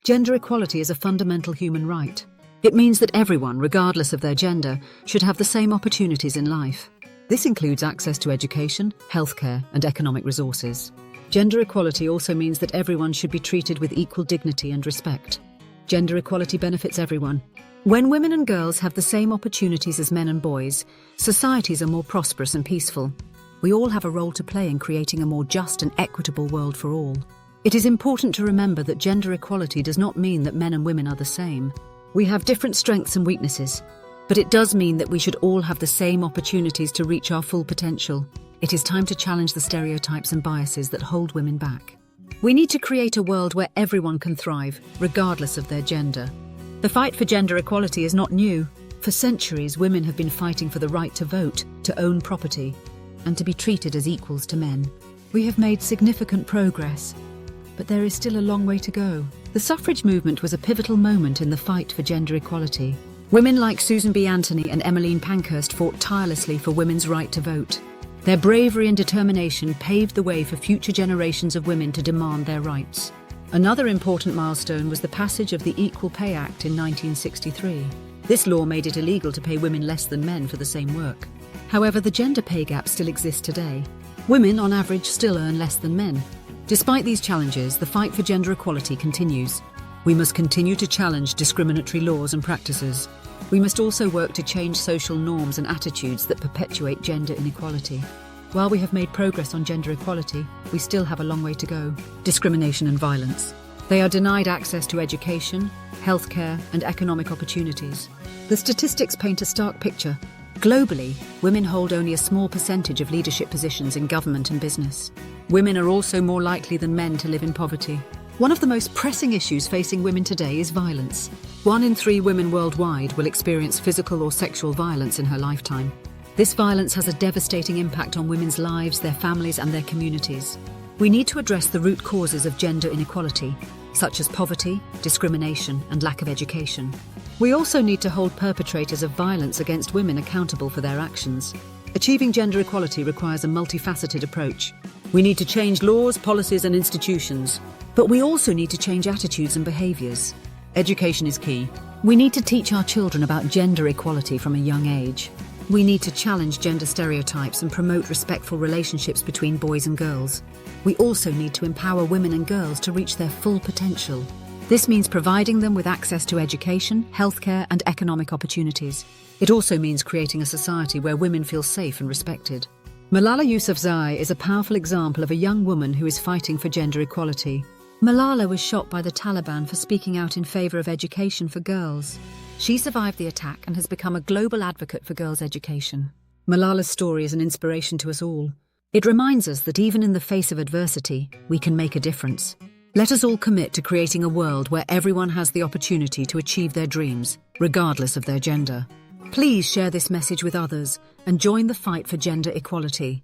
Gender equality is a fundamental human right. It means that everyone, regardless of their gender, should have the same opportunities in life. This includes access to education, healthcare, and economic resources. Gender equality also means that everyone should be treated with equal dignity and respect. Gender equality benefits everyone. When women and girls have the same opportunities as men and boys, societies are more prosperous and peaceful. We all have a role to play in creating a more just and equitable world for all. It is important to remember that gender equality does not mean that men and women are the same. We have different strengths and weaknesses, but it does mean that we should all have the same opportunities to reach our full potential. It is time to challenge the stereotypes and biases that hold women back. We need to create a world where everyone can thrive, regardless of their gender. The fight for gender equality is not new. For centuries, women have been fighting for the right to vote, to own property, and to be treated as equals to men. We have made significant progress, but there is still a long way to go. The suffrage movement was a pivotal moment in the fight for gender equality. Women like Susan B. Anthony and Emmeline Pankhurst fought tirelessly for women's right to vote. Their bravery and determination paved the way for future generations of women to demand their rights. Another important milestone was the passage of the Equal Pay Act in 1963. This law made it illegal to pay women less than men for the same work. However, the gender pay gap still exists today. Women, on average, still earn less than men. Despite these challenges, the fight for gender equality continues. We must continue to challenge discriminatory laws and practices. We must also work to change social norms and attitudes that perpetuate gender inequality. While we have made progress on gender equality, we still have a long way to go. Discrimination and violence. They are denied access to education, healthcare, and economic opportunities. The statistics paint a stark picture. Globally, women hold only a small percentage of leadership positions in government and business. Women are also more likely than men to live in poverty. One of the most pressing issues facing women today is violence. 1 in 3 women worldwide will experience physical or sexual violence in her lifetime. This violence has a devastating impact on women's lives, their families, and their communities. We need to address the root causes of gender inequality, such as poverty, discrimination, and lack of education. We also need to hold perpetrators of violence against women accountable for their actions. Achieving gender equality requires a multifaceted approach. We need to change laws, policies, and institutions, but we also need to change attitudes and behaviours. Education is key. We need to teach our children about gender equality from a young age. We need to challenge gender stereotypes and promote respectful relationships between boys and girls. We also need to empower women and girls to reach their full potential. This means providing them with access to education, healthcare, and economic opportunities. It also means creating a society where women feel safe and respected. Malala Yousafzai is a powerful example of a young woman who is fighting for gender equality. Malala was shot by the Taliban for speaking out in favour of education for girls. She survived the attack and has become a global advocate for girls' education. Malala's story is an inspiration to us all. It reminds us that even in the face of adversity, we can make a difference. Let us all commit to creating a world where everyone has the opportunity to achieve their dreams, regardless of their gender. Please share this message with others and join the fight for gender equality.